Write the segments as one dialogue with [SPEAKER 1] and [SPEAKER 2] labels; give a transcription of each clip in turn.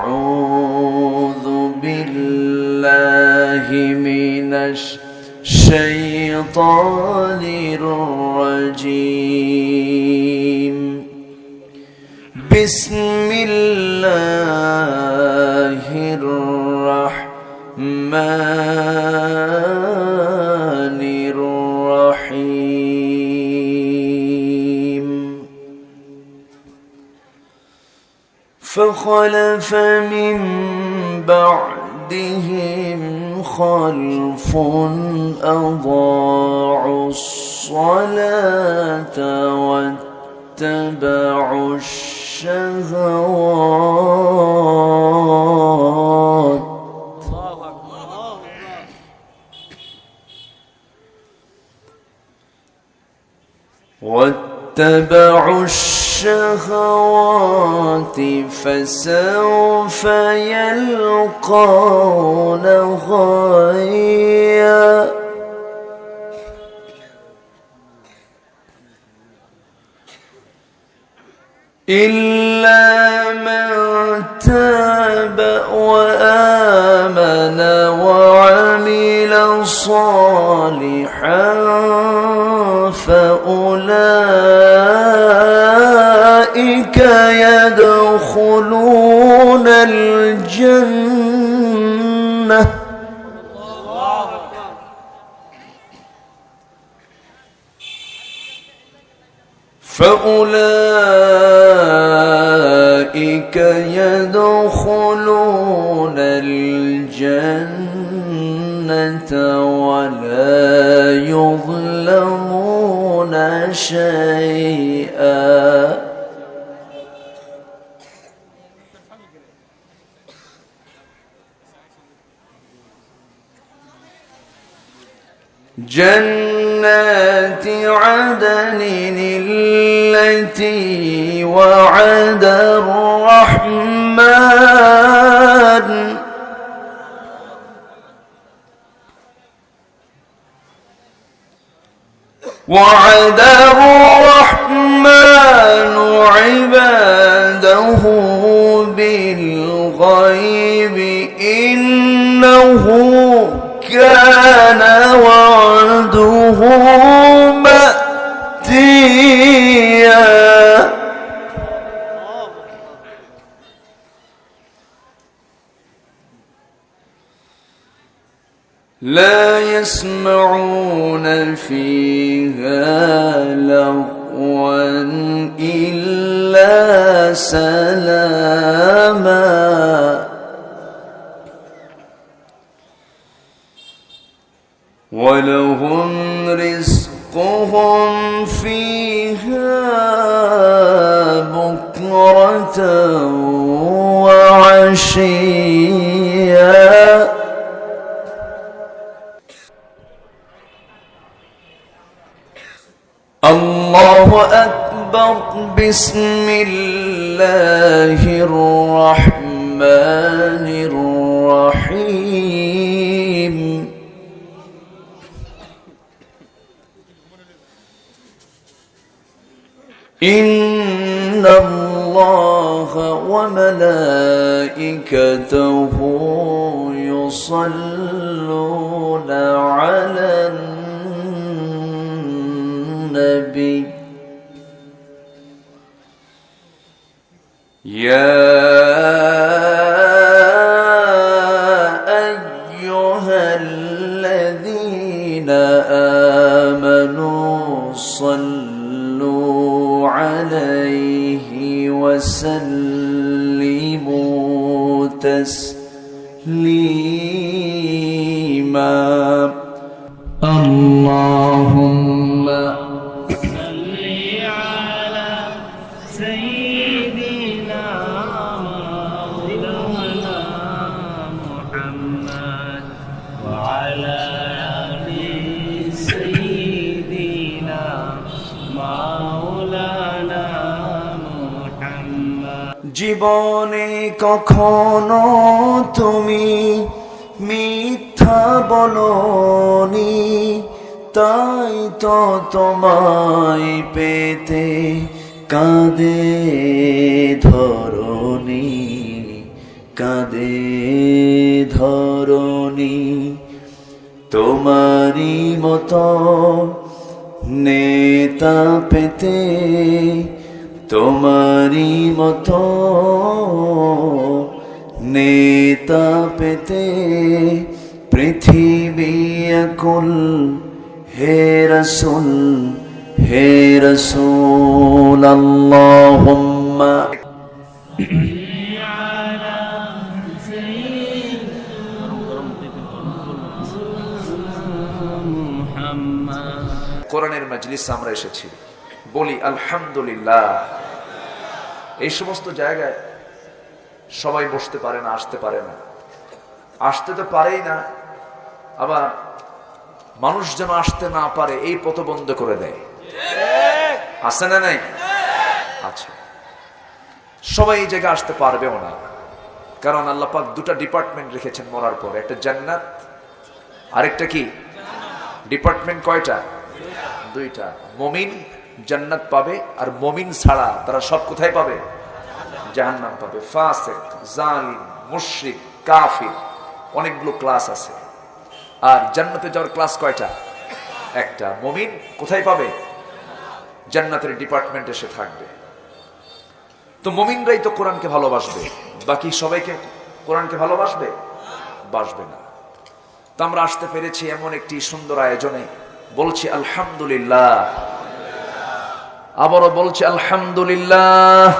[SPEAKER 1] أعوذ بالله من الشيطان الرجيم. بسم الله الرحمن الرحيم. فخلف من بعدهم خلف أضاعوا الصلاة واتبعوا الشهوات فسوف يلقون غيا. إلا من تاب وآمن وعمل صالحا فأولئك يدخلون الجنة ولا يظلمون شيئا. جنات عدن التي وعد الرحمن عباده بالغيب إنه كان وعده مأتيا. لا يسمعون فيها لغوا إلا سلاما ولهم رزقهم فيها بكرة وعشيا. الله أكبر. بسم الله الرحمن الرحيم. إن الله وملائكته يصلون على النبي يا أيها الذين آمنوا صلوا عليه وسلموا تسليما. اللهم
[SPEAKER 2] صل على سيدنا مولانا محمد وعلى آل سيدنا مولانا محمد.
[SPEAKER 1] জীবনে কখনো তুমি মিথ্যা বলনি, তাই তো তোমায় পেতে কাঁদে ধরণী। কাঁদে ধরণী তোমারি মতো নেতা পেতে, তোমারি মতো নেতা পেতে পৃথিবী আকুল। হে রাসূল, হে রাসূল আল্লাহুম্মা কোরআনের মজলিসে আমরা এসেছি, বলি আলহামদুলিল্লাহ। এই সমস্ত জায়গায় সবাই বসতে পারে না, আসতে পারে না, আসতে তো পারেই না, আবার মানুষ যেন আসতে না পারে এই পথ বন্ধ করে দেয়। আছে না নাই? আছে। সবাই এই জায়গায় আসতে পারবেও না, কারণ আল্লাহ পাক দুটা ডিপার্টমেন্ট রেখেছেন মরার পর, একটা জান্নাত আরেকটা কি ডিপার্টমেন্ট। কয়টা? দুইটা। মুমিন জান্নাত পাবে, আর মুমিন ছাড়া তারা সব কোথায় পাবে? জাহান্নাম পাবে। ফাসিক, জালিম, মুশরিক, কাফির, অনেকগুলো ক্লাস আছে। আর জান্নাতে যাওয়ার ক্লাস কয়টা? একটা। মুমিন কোথায় পাবে? জান্নাতের ডিপার্টমেন্টে সে থাকবে। তো মুমিনরাই তো কোরআনকে ভালোবাসবে, বাকি সবাইকে কোরআনকে ভালোবাসবে? বাসবে না। তো আমরা আসতে পেরেছি এমন একটি সুন্দর আয়োজনে, বলছি আলহামদুলিল্লাহ। আবারও বলছি আলহামদুলিল্লাহ।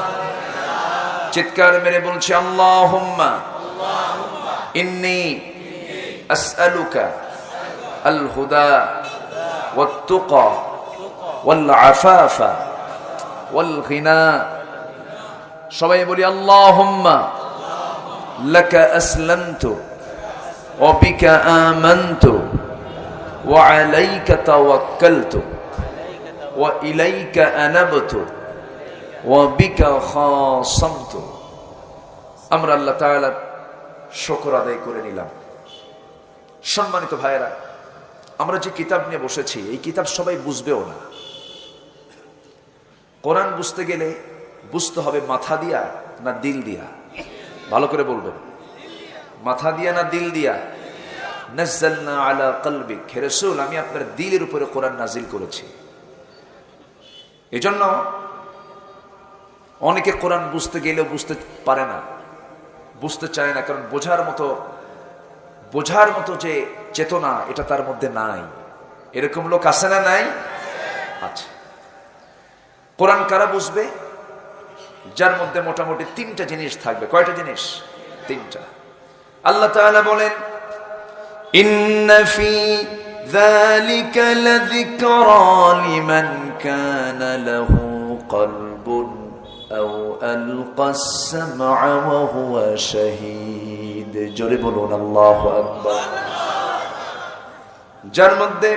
[SPEAKER 1] চিৎকার মেরে বলছি আল্লাহুম্মা ইন্নী আসআলুকা আল হুদা ওয়াত তুকা ওয়াল আফাফা ওয়াল গিনা। সবাই বলি আল্লাহুম্মা লাকা আসলামতু ওয়া বিকা আমানতু ওয়া আলাইকা তাওয়াক্কালতু ওয়া ইলাইকা আনাবতু ওয়া বিকা খাসামতু। আমরা আল্লাহ তাআলার শুকর আদায় করে নিলাম। সম্মানিত ভাইয়েরা, আমরা যে কিতাব নিয়ে বসেছি, এই কিতাব সবাই বুঝবেও না। কোরআন বুঝতে গেলে বুঝতে হবে মাথা দিয়া না দিল দিয়া? ভালো করে বলবেন, মাথা দিয়া না দিল দিয়া? নাযালনা আলা কলবিক, হে রাসূল আমি আপনার দিলের উপরে কোরআন নাজিল করেছি। এজন্য অনেকে কোরআন বুঝতে গেলেও বুঝতে পারে না, বুঝতে চায় না, কারণ বোঝার মতো যে চেতনা এটা তার মধ্যে নাই। এরকম লোক আছে না নাই? আচ্ছা। কোরআন কারা বুঝবে? যার মধ্যে মোটামুটি তিনটা জিনিস থাকবে। কয়টা জিনিস? তিনটা। আল্লাহ তাআলা বলেন ইন্না ফি যালিকা লাযিকরা লিমান কানা লাহু কলবুন আও আলকাস সামআ ওয়া হুয়া শাহীদ। জোরে বলুন আল্লাহু আকবার। যার মধ্যে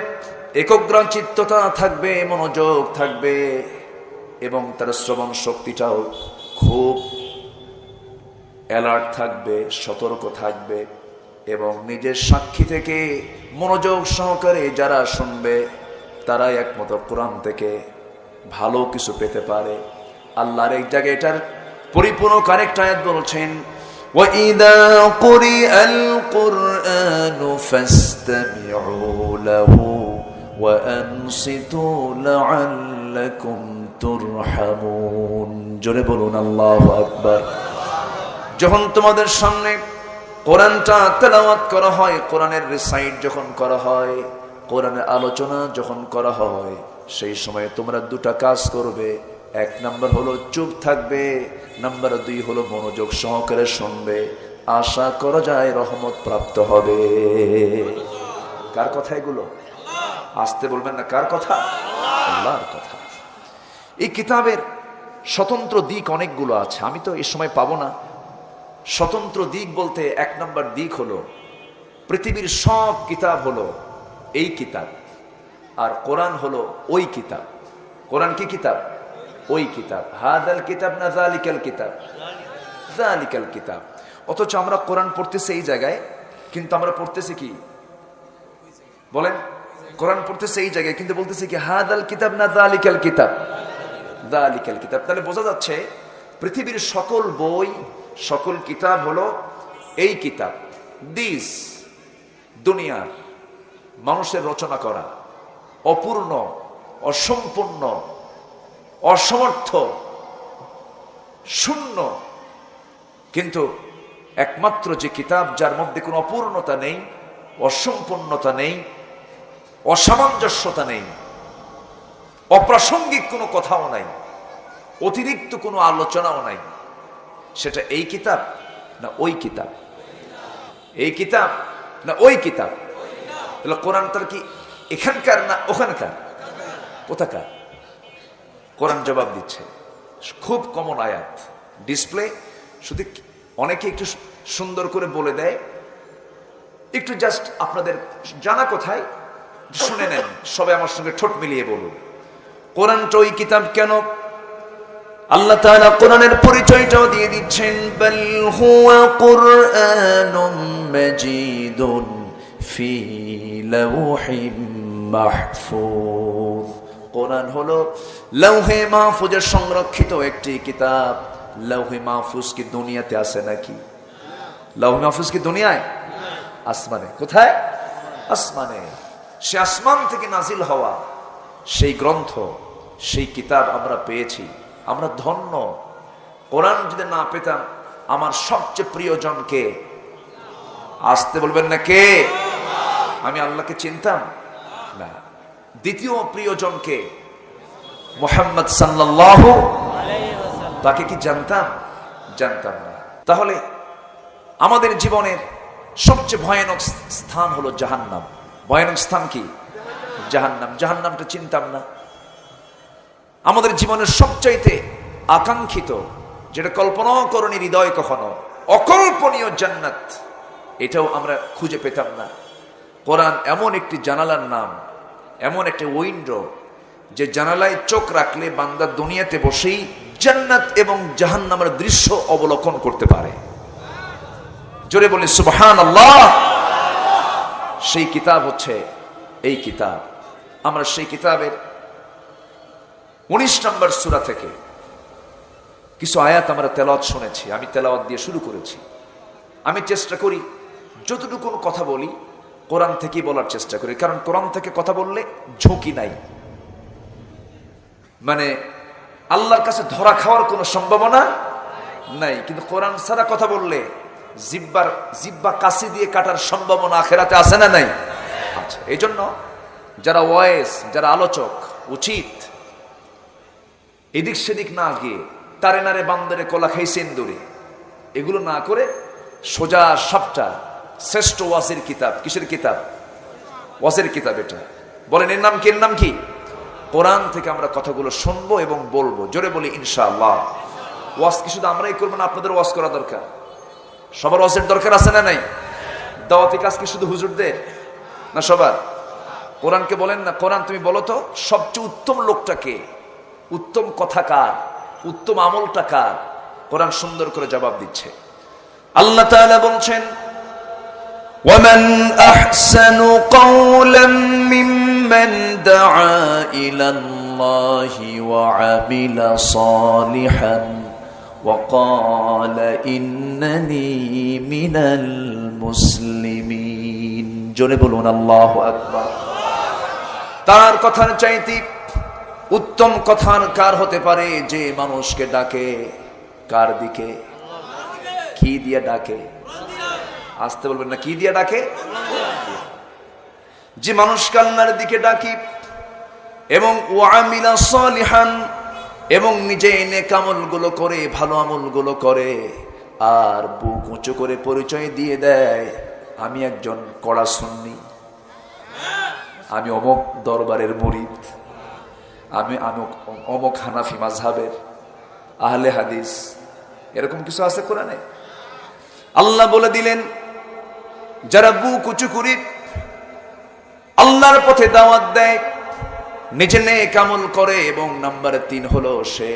[SPEAKER 1] একগ্রচিত্ততা থাকবে, মনোযোগ থাকবে, এবং তার শ্রবণ শক্তিটাও খুব অ্যালার্ট থাকবে, সতর্ক থাকবে, এবং নিজের সাক্ষী থেকে মনোযোগ সহকারে যারা শুনবে তারাই একমাত্র কোরআন থেকে ভালো কিছু পেতে পারে। আল্লাহর এক জায়গায় এটার পরিপূর্ণ কারেক্ট আয়াত বলছেন وَإِذَا قُرِئَ الْقُرْآنُ فَاسْتَمِعُوا لَهُ وَأَنصِتُوا لَعَلَّكُمْ তুরহামুন। জোরে বলুন আল্লাহু আকবার। যখন তোমাদের সামনে কোরআনটা তেলাওয়াত করা হয়, কোরআনের রিসাইট যখন করা হয়, কোরআনের আলোচনা যখন করা হয়, সেই সময় তোমরা দুটা কাজ করবে। এক নাম্বার হলো চুপ থাকবে, নাম্বার দুই হলো মনোযোগ সহকারে শুনবে। আশা করা যায় রহমত প্রাপ্ত হবে। কার কথা এগুলো? আসতে বলবেন না, কার কথা? আল্লাহর কথা। এই কিতাবের স্বতন্ত্র দিক অনেকগুলো আছে, আমি তো এই সময় পাবো না। স্বতন্ত্র দিক বলতে এক নম্বর দিক হলো পৃথিবীর সব কিতাব হলো এই কিতাব, আর কোরআন হলো ওই কিতাব। কোরআন কি কিতাব? ওই কিতাব। হাদাল কিতাব না যালিকাল কিতাব? যালিকাল কিতাব। অথচ আমরা কোরআন পড়তেছি এই জায়গায়, কিন্তু আমরা পড়তেছি কি বলেন? কোরআন পড়তেছি এই জায়গায়, কিন্তু বলতেছি কি হাদাল কিতাব না যালিকাল কিতাব? যালিকাল কিতাব। তাহলে বোঝা যাচ্ছে পৃথিবীর সকল বই, সকল কিতাব হলো এই কিতাব। দিস দুনিয়ার মানুষের রচনা করা, অপূর্ণ, অসম্পূর্ণ, অসমর্থ, শূন্য, কিন্তু একমাত্র যে কিতাব যার মধ্যে কোনো অপূর্ণতা নেই, অসম্পূর্ণতা নেই, অসামঞ্জস্যতা নেই, অপ্রাসঙ্গিক কোনো কথাও নাই, অতিরিক্ত কোনো আলোচনাও নাই, সেটা এই কিতাব না ওই কিতাব? এই কিতাব না ওই কিতাব? তাহলে কোরআন তার কি এখানকার না ওখানকার? কোথাকার? কোরআন জবাব দিচ্ছে। খুব কমন আয়াত, ডিসপ্লে শুধু অনেকে একটু সুন্দর করে বলে দেয়, একটু জাস্ট আপনাদের জানা কোথায় শুনে নেন, সবাই আমার সঙ্গে ঠোঁট মিলিয়ে বলুন। কোরআনটা ওই কিতাব কেন? আল্লাহ তাআলা কোরআনের পরিচয়টাও দিয়ে দিচ্ছেন, বাল হুয়া কুরআনুম মাজিদুন ফি লাওহিম মাহফুজ। কোরআন হলো লৌহে মাহফুজের সংরক্ষিত একটি কিতাব। লৌহে মাহফুজ কি দুনিয়াতে আছে নাকি? লৌহে মাহফুজ কি দুনিয়ায়? আসমানে। কোথায়? আসমানে। সে আসমান থেকে নাজিল হওয়া সেই গ্রন্থ, সেই কিতাব আমরা পেয়েছি, আমরা ধন্য। কোরআন যদি না পেতাম, আমার সবচেয়ে প্রিয়জনকে আসতে বলবেন না কে? আমি আল্লাহকে চিনতাম না। দ্বিতীয় প্রিয়জনকে মুহাম্মদ সাল্লাল্লাহু আলাইহি ওয়াসাল্লাম, তাকে কি জানতাম? জানতাম না। তাহলে আমাদের জীবনের সবচেয়ে ভয়ানক স্থান হলো জাহান্নাম। ভয়ানক স্থান কি? জাহান্নাম। জাহান্নামটা চিনতাম না। আমাদের জীবনের সবচাইতে আকাঙ্ক্ষিত, যেটা কল্পনাও করনি হৃদয় কখনো, অকল্পনীয় জান্নাত, এটাও আমরা খুঁজে পেতাম না। কোরআন এমন একটি জানালার নাম, এমন একটা উইন্ডো, যে জানালায় চোখ রাখলে বান্দা দুনিয়াতে বসেই জান্নাত এবং জাহান্নামের দৃশ্য অবলোকন করতে পারে। জোরে বলি সুবহানাল্লাহ। সেই কিতাব হচ্ছে এই কিতাব। আমরা সেই কিতাবের 19 নম্বর সূরা থেকে কিছু আয়াত আমরা তেলাওয়াত শুনেছি। আমি তেলাওয়াত দিয়ে শুরু করেছি। আমি চেষ্টা করি যতটুকু কথা বলি কোরআন থেকেই বলার চেষ্টা করি, কারণ কোরআন থেকে কথা বললে ঝুঁকি নাই, মানে আল্লাহর কাছে ধরা খাওয়ার কোনো সম্ভাবনা নাই। কিন্তু কোরআন ছাড়া কথা বললে জিব্বা কাশি দিয়ে কাটার সম্ভাবনা আখেরাতে আছে না নাই? আচ্ছা, এই জন্য যারা ওয়াইজ, যারা আলোচক, উচিত এদিক সেদিক না গিয়ে তারে নারে বান্দরে কলা খাই সেন্দুরে এগুলো না করে সোজা সবটা শ্রেষ্ঠ ওয়াজের কিতাব। কিসের কিতাব? ওয়াজের কিতাব। এটা বলেন এর নাম কি? এর নাম কি? কোরআন থেকে আমরা কথাগুলো শুনবো এবং বলবো। জোরে বলি ইনশাআল্লাহ। ওয়াজ কি শুধু আমরাই করবো না, আপনাদের ওয়াজ করা দরকার। সবার ওয়াজের দরকার আছে না নাই? দাওয়াতি কাজ কি শুধু হুজুরদের না সবার? কোরআনকে বলেন না, কোরআন তুমি বলো তো সবচেয়ে উত্তম লোকটা কে, উত্তম কথা কার, উত্তম আমলটা কার? কোরআন সুন্দর করে জবাব দিচ্ছে। আল্লাহ তাআলা বলছেন, وَمَنْ أَحْسَنُ قَوْلًا مِّمَّنْ دَعَا إِلَى اللَّهِ وَعَمِلَ صَالِحًا وَقَالَ إِنَّنِي مِنَ الْمُسْلِمِينَ। জোরে বলুন আল্লাহু আকবার। তার কথার চাইতে উত্তম কথার কার হতে পারে? যে মানুষকে ডাকে কার দিকে? কি দিয়ে ডাকে? আসতে বলবেন না, কি দিয়ে ডাকে? যে মানুষকে আল্লাহর দিকে ডাকি এবং ওয়ামিলা সালিহান, এবং নিজে নেক আমলগুলো করে, ভালো আমলগুলো করে, আর বুক উঁচু করে পরিচয় দিয়ে দেয় আমি একজন কড়া সুন্নি, আমি অমুক দরবারের মুরিদ, আমি অমুক হানাফি মাযহাবের আহলে হাদিস। এরকম কিছু আছে কোরআনে? আল্লাহ বলে দিলেন, যারা বুক উঁচু করে আল্লাহর পথে দাওয়াত দেয়, নিজে নেক আমল করে, এবং নাম্বার 3 হলো সে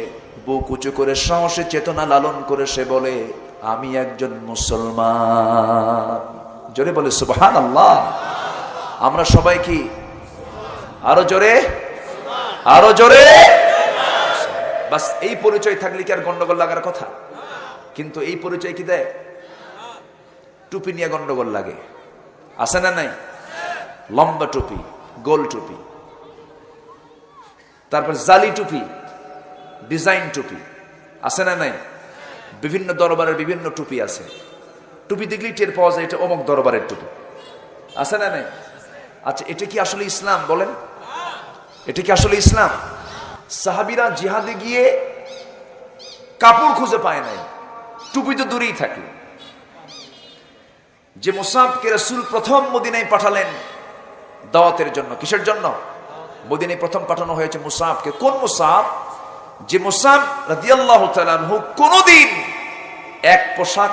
[SPEAKER 1] বুক উঁচু করে সাহসে চেতনা লালন করে সে বলে আমি একজন মুসলমান। জোরে বলে সুবহানাল্লাহ। আমরা সবাই কি? আরো জোরে, আরো জোরে। বাস এই পরিচয় থাকলে কি আর গন্ডগোল লাগার কথা? কিন্তু এই পরিচয় কি দেয়? টুপি নিয়ে গন্ডগোল লাগে, আছে না নাই? লম্বা টুপি, গোল টুপি, তারপর জালি টুপি, ডিজাইন টুপি, আছে না নাই? বিভিন্ন দরবারের বিভিন্ন টুপি আছে। টুপি দেখলেই টের পাওয়া যায় এটা অমুক দরবারের টুপি, আছে না নাই? আচ্ছা, এটা কি আসলে ইসলাম? বলেন, এটা কি আসলে ইসলাম? সাহাবীরা জিহাদে গিয়ে কাপড় খুঁজে পায় নাই, টুপি তো দূরেই থাকে। যে মুসাবকে রাসূল প্রথম মদিনায় পাঠালেন দাওয়াতের জন্য, কিসের জন্য? মদিনায় প্রথম পাঠানো হয়েছে মুসাবকে। কোন মুসাব? যে মুসাব রাদিয়াল্লাহু তাআলা আনহু কোনদিন এক পোশাক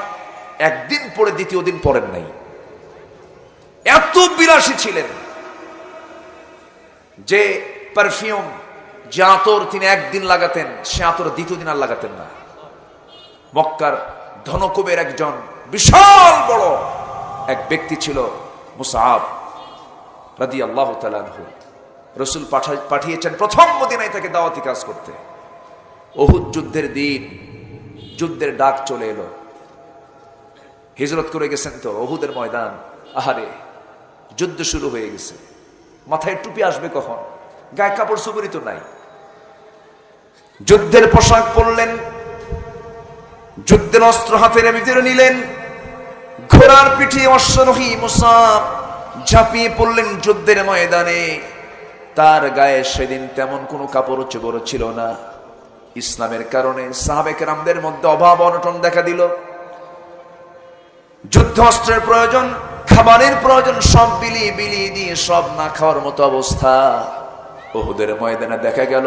[SPEAKER 1] একদিন পরে দ্বিতীয় দিন পরেন নাই। এত বিলাসী ছিলেন যে পারফিউম, যে আতর তিনি একদিন লাগাতেন, সে আতর দ্বিতীয় দিন আর লাগাতেন না। মক্কার ধনকুবের একজন বিশাল বড় এক ব্যক্তি ছিল মুসআব রাদিয়াল্লাহু তাআলা আনহু। রাসূল পাঠিয়েছেন প্রথম মদিনায় তাকে দাওয়াতি কাজ করতে। উহুদ যুদ্ধের দিন, যুদ্ধের ডাক চলে এলো। হিজরত করে গেছেন তো উহুদের ময়দান, আহারে যুদ্ধ শুরু হয়ে গেছে। মাথায় টুপি আসবে কখন? গায়ে কাপড় চোপড়ি তো নাই। যুদ্ধের পোশাক পরলেন, যুদ্ধের অস্ত্র হাতের ভিতরে নিলেন, ঘোড়ার পিঠে অশ্বারোহী মুসাব ঝাঁপিয়ে পড়লেন যুদ্ধের ময়দানে। তার গায়ে সেদিন তেমন কোনো কাপড় চোপড় ছিল না। ইসলামের কারণে সাহাবে কেরামদের মধ্যে অভাব অনটন দেখা দিল। যুদ্ধ অস্ত্রের প্রয়োজন, খাবারের প্রয়োজন, সব বিলিয়ে দিয়ে সব না খাওয়ার মতো অবস্থা। উহুদের ময়দানে দেখা গেল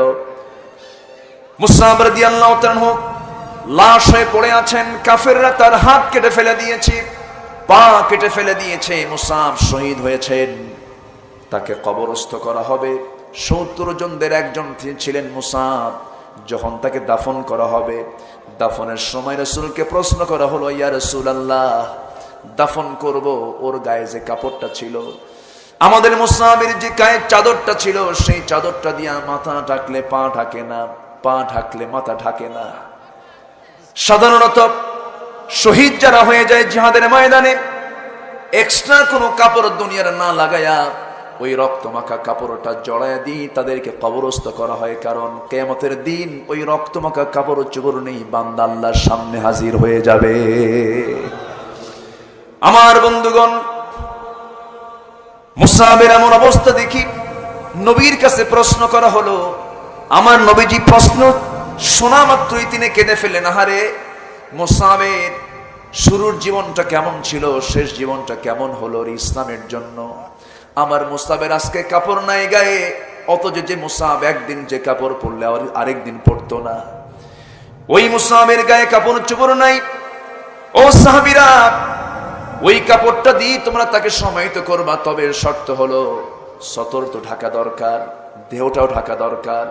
[SPEAKER 1] মুসআব রাদিয়াল্লাহু তাআলা লাশ হয়ে পড়ে আছেন। কাফেররা তার হাত কেটে ফেলে দিয়েছে, পা কেটে ফেলে দিয়েছে। মুসআব শহীদ হয়েছেন, তাকে কবরস্থ করা হবে। 70 জনদের একজন ছিলেন মুসআব। যখন তাকে দাফন করা হবে, দাফনের সময় রাসূলকে প্রশ্ন করা হলো, ইয়া রাসূলুল্লাহ, দাফন করব, ওর গায়ে যে কাপড়টা ছিল, আমাদের মুসআবের যে গায়ে চাদরটা ছিল, সেই চাদরটা দিয়া মাথা ঢাকলে পা ঢাকে না, পা ঢাকলে মাথা ঢাকে না। সাধারণত শহীদ যারা হয়ে যায় জিহাদের ময়দানে, এক্সট্রা কোনো কাপড় দুনিয়ার না লাগায়া ওই রক্তমাখা কাপড়টা জড়ায় দিয়ে তাদেরকে কবরস্থ করা হয়। কারণ কিয়ামতের দিন ওই রক্তমাখা কাপড় চোপড় নেই, বান্দা আল্লাহর সামনে হাজির হয়ে যাবে। আমার বন্ধুগণ, মুসআবের এমন অবস্থা দেখি নবীর কাছে প্রশ্ন করা হলো। আমার নবীজি প্রশ্ন শোনা মাত্রই তিনি কেঁদে ফেললেন। আহারে, মুসআবের শুরুর জীবনটা কেমন ছিল, শেষ জীবনটা কেমন হলো ইসলামের জন্য। আমার মুসআবের আজকে কাপড় নাই গায়ে, অথচ যে মুসআব একদিন যে কাপড় পরলে আরেকদিন পরতো না, ওই মুসআবের গায়ে কাপড় চোপড় নাই। ও সাহাবীরা, ওই কাপড়টা দিয়ে তোমরা তাকে সমাহিত করবা, তবে শর্ত হলো সতর তো ঢাকা দরকার, দেহটাও ঢাকা দরকার।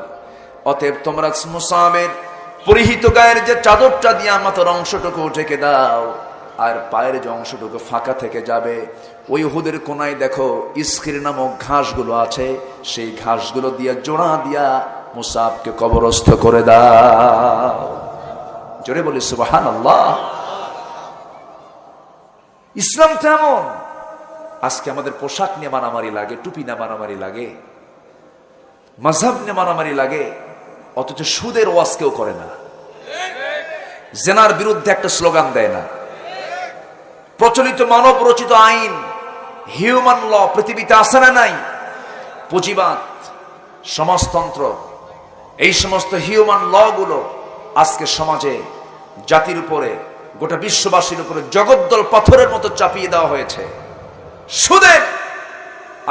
[SPEAKER 1] অতএব তোমরা মুসআবের পরিহিত গায়ের যে চাদরটা দিয়ে মাথার অংশটুকু ঢেকে দাও, আর পায়ের যে অংশটুকু ফাঁকা থেকে যাবে, ওই উহুদের কোনায় দেখো ইসখির নামক ঘাসগুলো আছে, সেই ঘাসগুলো দিয়ে জোড়া দিয়া মুসআবকে কবরস্থ করে দাও। জোরে বলি সুবহানাল্লাহ। ইসলাম তেমন। আজকে আমাদের পোশাক নিয়ে মারামারি লাগে, টুপি নিয়ে মারামারি লাগে, মাযহাব নিয়ে মারামারি লাগে, অথচ সুদের ওয়াজ কেউ করে না, জেনার বিরুদ্ধে একটা স্লোগান দেয় না। প্রচলিত মানব রচিত আইন, হিউম্যান ল পৃথিবীতে আছে না নাই? পুঁজিবাদ, সমাজতন্ত্র, এই সমস্ত হিউম্যান ল গুলো আজকে সমাজে, জাতির উপরে, গোটা বিশ্ববাসীর উপরে জগদ্দল পাথরের মতো চাপিয়ে দেওয়া হয়েছে। সুদের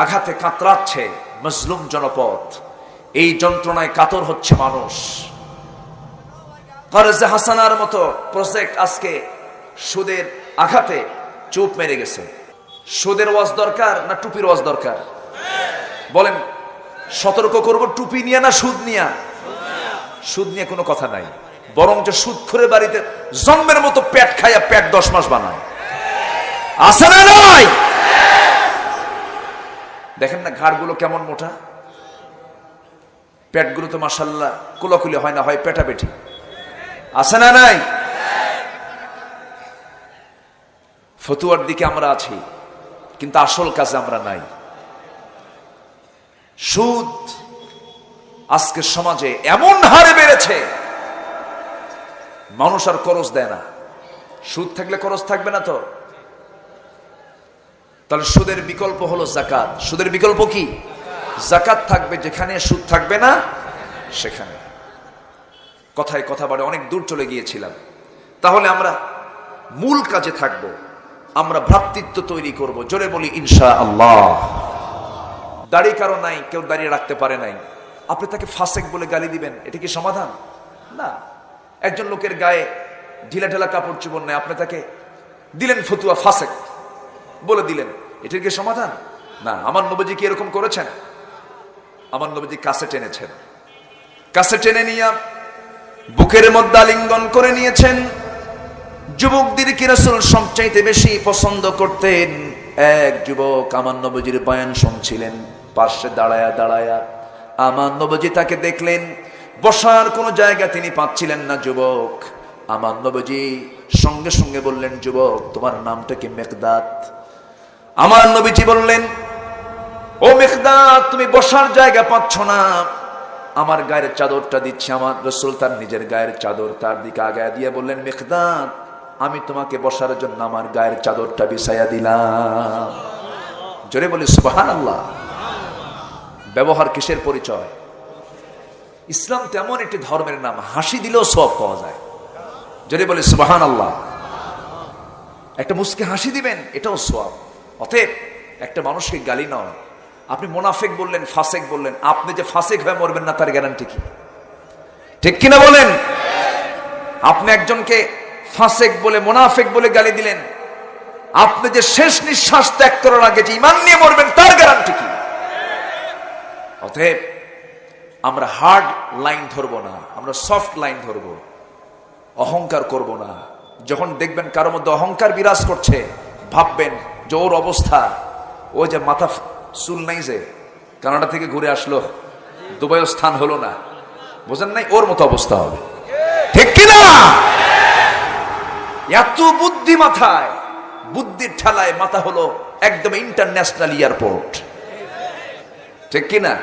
[SPEAKER 1] আঘাতে কাতরাচ্ছে মজলুম জনপদ, এই যন্ত্রণায় কাতর হচ্ছে মানুষ। কর্জে হাসানার মতো প্রজেক্ট আজকে সুদের আঘাতে চুপ মেরে গেছে। সুদের ওয়াজ দরকার না টুপির ওয়াজ দরকার? বলেন, সতর্ক করব টুপি নিয়ে না সুদ নিয়ে? সুদ নিয়ে কোনো কথা নাই, বরং যে সুদ করে বাড়িতে জন্মের মতো পেট খাইয়া পেট 10 মাস বানায়, আছে না নাই? দেখেন না ঘাড়গুলো কেমন মোটা, পেটগুলো তো মাশাআল্লাহ কোলাকুলি হয় না, হয় পেটাপেটি, আছে না নাই? ফতুয়ার দিকে আমরা আছি, কিন্তু আসল কাজে আমরা নাই। সুদ আজকের সমাজে এমন হারে বেড়েছে, মানুষ আর খরচ দেয় না। সুদ থাকলে খরচ থাকবে না তো? তাহলে সুদের বিকল্প হলো যাকাত। সুদের বিকল্প কি? যাকাত থাকবে যেখানে, সুদ থাকবে না সেখানে। কথায় কথা বাড়ে, অনেক দূর চলে গিয়েছিলাম। তাহলে আমরা মূল কাজে থাকব, আমরা ভ্রাতৃত্ব তৈরি করব। জোরে বলি ইনশাআল্লাহ। দাড়ি কারো নাই, কেউ দাঁড়িয়ে রাখতে পারে নাই, আপনি তাকে ফাসেক বলে গালি দিবেন, এটা কি সমাধান? না। একজন লোকের গায়ে ঢিলা ঢালা কাপড় চোপড় নেই, আপনি তাকে দিলেন ফতুয়া ফাসেক বলে দিলেন, এটার কি সমাধান? না। আমার নবীজি কি এরকম করেছেন? আমার নবীজি কাছে টেনেছেন, কাছে টেনে নিয়ে বুকের মধ্যে আলিঙ্গন করে নিয়েছেন। যুবকদেরকে রাসূল সবচাইতে বেশি পছন্দ করতেন। এক যুবক আমার নবীজির বয়ান শুনছিলেন, পাশে দাঁড়ায়া দাঁড়ায়া আমার নবীজি তাকে দেখলেন, বসার কোনো জায়গা তিনি পাচ্ছিলেন না। যুবক আমার নবীজি সঙ্গে সঙ্গে বললেন, যুবক তোমার নামটা কি? মিকদাদ। আমার নবীজি বললেন, ও মিকদাদ, তুমি বসার জায়গা পাচ্ছ না, আমার গায়ের চাদরটা দিচ্ছি। আমার রাসূল তার নিজের গায়ের চাদর তার দিকে আগায় দিয়ে বললেন, মিকদাদ আমি তোমাকে বসার জন্য আমার গায়ের চাদরটা বিছাইয়া দিলাম। জোরে বলি সুবহানাল্লাহ। ব্যবহার কিসের পরিচয়? ইসলাম তেমন একটি ধর্মের নাম, হাসি দিলেও সওয়াব পাওয়া যায়। জোরে বলি সুবহানাল্লাহ। একটা মুস্কি হাসি দিবেন, এটাও সওয়াব। অতএব একটা মানুষকে গালি নয়, আপনি মুনাফিক বললেন, ফাসেক বললেন, আপনি যে ফাসেক হয়ে মরবেন না তার গ্যারান্টি কি? ঠিক কিনা বলেন? আপনি একজনকে ফাসেক বলে, মুনাফিক বলে গালি দিলেন, আপনি যে শেষ নিঃশ্বাস ত্যাগ করার আগে যে ঈমান নিয়ে মরবেন তার গ্যারান্টি কি? অতএব আমরা হার্ড লাইন ধরবো না, আমরা সফট লাইন ধরবো, অহংকার করব না। যখন দেখবেন কারো মধ্যে অহংকার বিরাজ করছে, ভাববেন যে ওর অবস্থা, ও যে মাথা চুল নাই, যে কানাডা থেকে ঘুরে আসলো, দুবাইও স্থান হলো না, বোঝেন নাই, ওর মতো অবস্থা হবে। ঠিক কিনা? এত বুদ্ধি মাথায়, বুদ্ধির ঠেলায় মাথা হলো একদম ইন্টারন্যাশনাল এয়ারপোর্ট। ঠিক কিনা?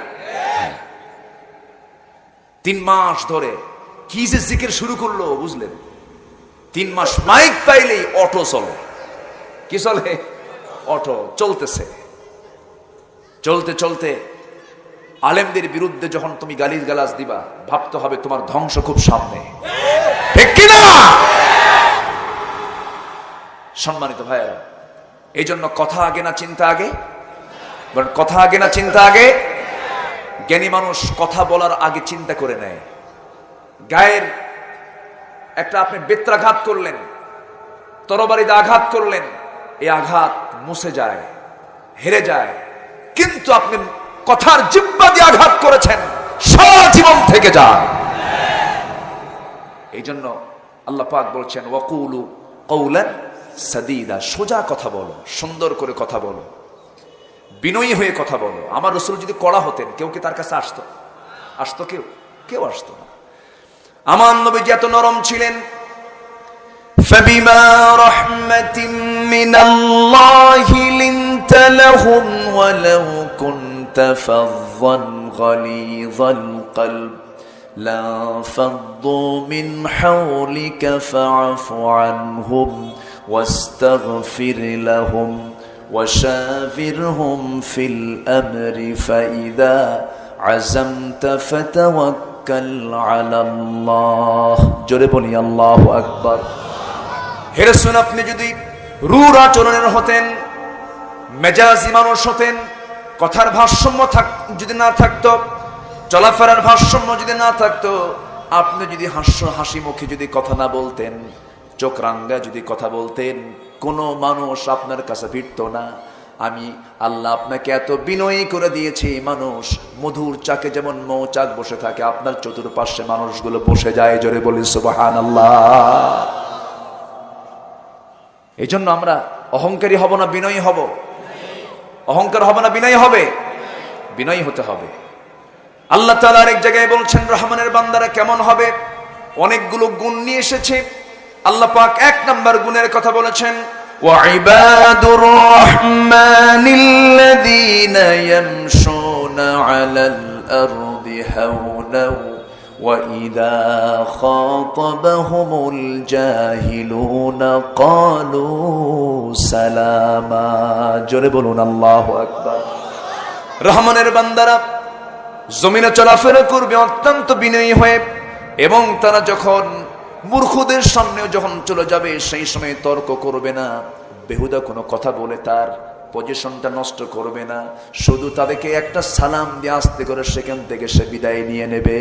[SPEAKER 1] 3 মাস ধরে কি যে জিকির শুরু করলো বুঝলেন? 3 মাস মাইক পাইলেই অটো চলে। কি চলে? অটো চলতেছে। চলতে চলতে আলেমদের বিরুদ্ধে যখন তুমি গালিজ গালাজ দিবা, ভাবতে হবে তোমার ধ্বংস খুব সামনে। ঠিক কিনা? সম্মানিত ভাইয়েরা, এই জন্য কথা আগে না চিন্তা আগে, কথা আগে না চিন্তা আগে। জ্ঞানী মানুষ কথা বলার আগে চিন্তা করে নেয়। গায়ের একটা আপনি বেত্রাঘাত করলেন, তরবারিতে আঘাত করলেন, এই আঘাত মুছে যায়, হেরে যায়, কিন্তু আপনি কথার জিহ্বা দিয়ে আঘাত করেছেন, সারা জীবন থেকে যায়। এই জন্য আল্লাহ পাক বলছেন, ওয়াকুলু কওলান সাদীদা, সোজা কথা বলো, সুন্দর করে কথা বলো, বিনয়ী হয়ে কথা বলো। আমার রাসূল যদি কড়া হতেন, কেউ কি তার কাছে আসতো? আসতো কেউ? কেউ আসতো না। আমার নবী এত নরম ছিলেন। فبما رحمة من الله لنت لهم ولو كنت فظا غليظ القلب لانفضوا من حولك فاعف عنهم واستغفر لهم وشاورهم في الأمر فإذا عزمت فتوكل على الله। জোরে বলি আল্লাহু আকবার। হে রাসূল, আপনি যদি রূঢ় আচরণের হতেন, মেজাজি মানুষ হতেন, কথার ভারসাম্য যদি না থাকতো, চলাফেরার ভারসাম্য যদি না থাকতো, আপনি যদি হাসি মুখে যদি কথা না বলতেন, চোখ রাঙ্গা যদি কথা বলতেন, কোনো মানুষ আপনার কাছে ভিড়তো না। আমি আল্লাহ আপনাকে এত বিনয়ী করে দিয়েছি, মানুষ মধুর চাকে যেমন মৌচাক বসে থাকে, আপনার চতুর্পাশে মানুষগুলো বসে যায়। জোরে বলি সুবহানাল্লাহ। এই জন্য আমরা অহংকারী হব না বিনয়ী হব? অহংকার হবে না বিনয়ী হবে? বিনয়ী হতে হবে। আল্লাহ তাআলা আরেক জায়গায় বলছেন, রহমানের বান্দারা কেমন হবে? অনেকগুলো গুণ নিয়ে এসেছে। আল্লাহ পাক 1 নম্বর গুণের কথা বলেছেন, وعباد الرحمن الذين يمشون على الأرض هونا وإذا خاطبهم الجاهلون قالوا سلاما জোরে বলুন আল্লাহু আকবার। রহমানের বান্দারা জমিনে চলাফেরা করবে অত্যন্ত বিনয়ী হয়ে, এবং তারা যখন মূর্খদের সামনে যখন চলে যাবে সেই সময় তর্ক করবে না, বেহুদা কোনো কথা বলে তার পজিশনটা নষ্ট করবে না, শুধু তাদেরকে একটা সালাম দিয়ে আস্তে করে সেখান থেকে সে বিদায় নিয়ে নেবে।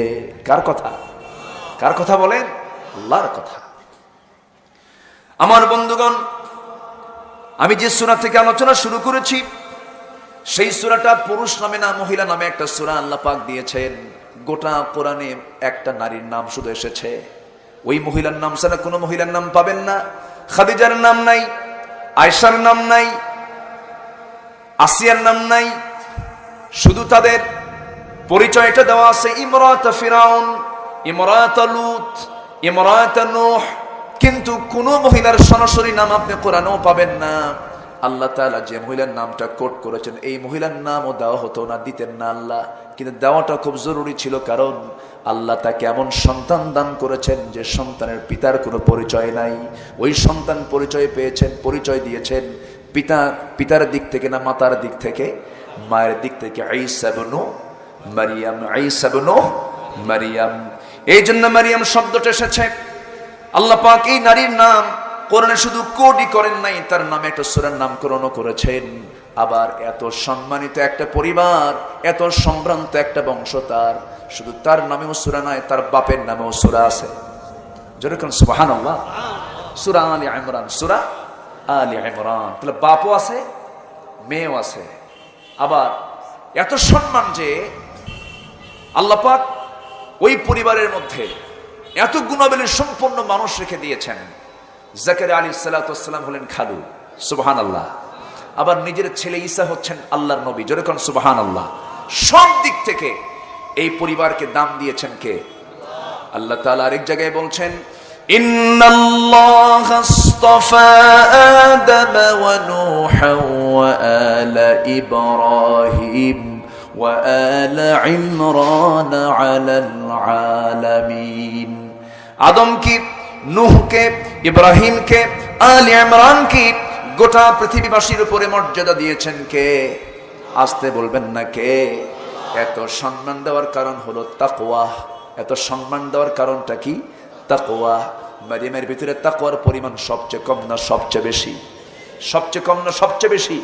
[SPEAKER 1] কার কথা? কার কথা বলেন? আল্লাহর কথা। আমার বন্ধুগণ, আমি যে সূরা থেকে আলোচনা শুরু করেছি সেই সূরাটা পুরুষ নামে না মহিলা নামে একটা সূরা আল্লাহ পাক দিয়েছেন। গোটা কোরআনে একটা নারীর নাম শুধু এসেছে, ওই মহিলার নাম ছাড়া কোনো মহিলার নাম পাবেন না। খাদিজার নাম নাই, আয়েশার নাম নাই, আসিয়ার নাম নাই, শুধু তাদের পরিচয়টা দেওয়া আছে ইমরাত ফিরাউন, ইমরাত লূত, ইমরাত নূহ, কিন্তু কোন মহিলার সরাসরি নাম আপনি কোরআনেও পাবেন না। আল্লাহ তাআলা যে মহিলার নামটা কোট করেছেন এই মহিলার নামও দেওয়া হতো না, দিতেন না আল্লাহ, কিন্তু দেওয়াটা খুব জরুরি ছিল, কারণ আল্লাহ তাকে এমন সন্তান দান করেছেন যে সন্তানের পিতার কোনো পরিচয় নাই। ওই সন্তান পরিচয় পেয়েছেন, পরিচয় দিয়েছেন পিতার দিক থেকে না মাতার দিক থেকে? মায়ের দিক থেকে। ঈসা ইবনু মারিয়াম, ঈসা ইবনু মারিয়াম। এই জন্য মারিয়াম শব্দটা এসেছে। আল্লাহ পাক এই নারীর নাম কোরআনে শুধু কোডই করেন নাই, তার নামে একটা সূরার নামকরণও করেছেন। আবার এত সম্মানিত একটা পরিবার, এত সম্ভ্রান্ত একটা বংশ, তার শুধু তার নামেও সূরা নয়, তার বাপের নামেও সূরা আছে। যেরকম সুবহানাল্লাহ, সূরা আলী ইমরান, সূরা আলী ইমরান। তাহলে বাপও আছে, মেয়েও আছে। আবার এত সম্মান যে আল্লাহ পাক ওই পরিবারের মধ্যে এত গুণাবলী সম্পন্ন মানুষ রেখে দিয়েছেন। জাকারিয়া আলাইহিস সালাতু ওয়াস সালাম হলেন খালু, সুবহানাল্লাহ। আবার নিজের ছেলে ঈসা হচ্ছেন আল্লাহর নবী, যেরকম সুবহানাল্লাহ। সব দিক থেকে এই পরিবারকে দাম দিয়েছেন কে? আল্লাহ তাআলা আরেক জায়গায় বলছেন ইন্নাল্লাহা আস্তাফা আদম ওয়া নূহা ওয়া আলা ইব্রাহিম ওয়া আলা ইমরান আলাল আলামিন। আদমকে, নূহকে, ইব্রাহিমকে, আলে ইমরানকে, গোটা পৃথিবীবাসীর উপরে মর্যাদা দিয়েছেন কে? আসতে বলবেন না কে? এত সম্মান দেওয়ার কারণ হলো তাকওয়া। এত সম্মান দেওয়ার কারণটা কি? তাকওয়া। মারিয়ামের ভিতরে তাকওয়ার পরিমাণ সবচেয়ে কম না সবচেয়ে বেশি? সবচেয়ে কম না সবচেয়ে বেশি?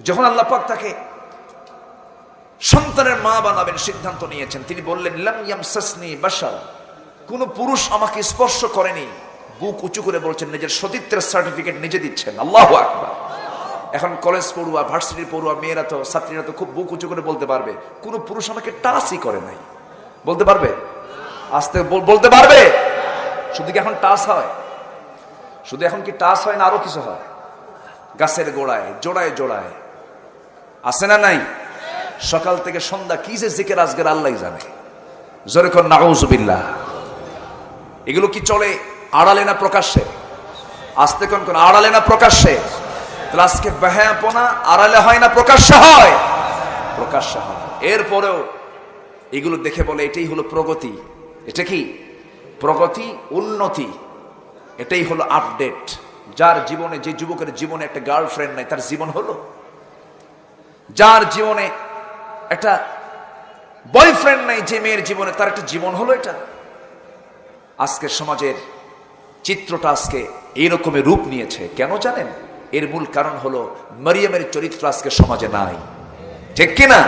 [SPEAKER 1] যখন আল্লাহ পাক তাকে সন্তানের মা বানাবেন সিদ্ধান্ত নিয়েছেন, তিনি বললেন লাম ইয়ামসাসনি বাশার, কোন পুরুষ আমাকে স্পর্শ করেনি। বুক উঁচু করে বলছেন, নিজের সতীত্বের সার্টিফিকেট নিজে দিচ্ছেন। আল্লাহু আকবার। এখন কলেজ পড়ুয়া, ভার্সিটির পড়ুয়া মেয়েরা তো, ছাত্রীরা তো খুব বুক উঁচু করে বলতে পারবে, কোন পুরুষ আমাকে টাচই করে নাই। বলতে পারবে? আস্তে বলতে পারবে? শুধু কি এখন টাচ হয়? শুধু এখন কি টাচ হয় না আরো কিছু হয়? গাছের গোড়ায়, জোড়ায় জোড়ায় আছে না নাই? সকাল থেকে সন্ধ্যা কি যে জিকির আজকের আল্লাহই জানে। জোরে কোন নাউযুবিল্লাহ। এগুলো কি চলে আড়ালে না প্রকাশ্যে? আস্তে কোন কোন আড়ালে না প্রকাশ্যে? তাহলে আজকে বেহায়াপনা আড়ালে হয় না প্রকাশ্যে হয়? প্রকাশ্যে হয়। এরপরেও এগুলো দেখে বলে এটাই হলো প্রগতি। এটা কি প্রগতি? উন্নতি। এটাই হলো আপডেট। যার জীবনে, যে যুবকের জীবনে একটা গার্লফ্রেন্ড নাই তার জীবন হলো, যার জীবনে একটা বয়ফ্রেন্ড নাই, যে মেয়ের জীবনে, তার একটা জীবন হলো এটা। আজকের সমাজের চিত্রটা আজকে এইরকমের রূপ নিয়েছে। কেন জানেন? এর মূল কারণ হলো মারিয়ামের চরিত্র আজকে সমাজে নাই। ঠিক কিনা?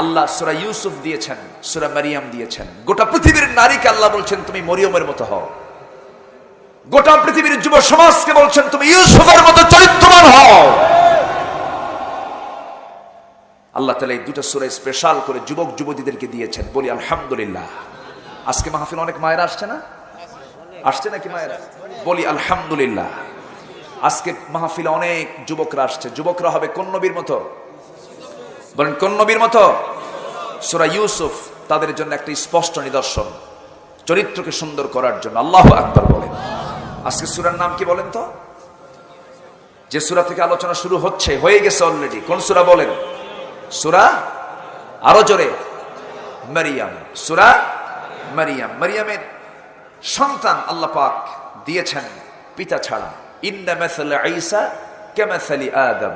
[SPEAKER 1] আল্লাহ সূরা ইউসুফ দিয়েছেন, সূরা মারিয়াম দিয়েছেন। গোটা পৃথিবীর নারীকে আল্লাহ বলছেন তুমি মরিয়মের মতো হও। গোটা পৃথিবীর যুব সমাজকে বলছেন তুমি ইউসুফের মতো চরিত্রবান হও। আল্লাহ তাআলা এই দুটো সূরা স্পেশাল করে যুবক যুবতীদেরকে দিয়েছেন। বলি আলহামদুলিল্লাহ। আজকে মাহফিল অনেক মায়েরা আসছে না? আসছে নাকি মায়েরা? বলি আলহামদুলিল্লাহ। আজকে মাহফিলে অনেক যুবকরা আসছে। যুবকরা হবে কোন নবীর মতো? বলেন কোন নবীর মতো? সূরা ইউসুফ তাদের জন্য একটা স্পষ্ট নিদর্শন, চরিত্রকে সুন্দর করার জন্য। আল্লাহু আকবার বলেন। আজকে সূরার নাম কি বলেন তো? যে সূরা থেকে আলোচনা শুরু হচ্ছে, হয়ে গেছে অলরেডি, কোন সূরা বলেন? সূরা, আরো জোরে, মারিয়াম। সূরা মারিয়াম। মারিয়ামের সন্তান আল্লাহ পাক দিয়েছেন পিতা ছাড়া। ইন্না মাসালা ঈসা কামাসালি আদম।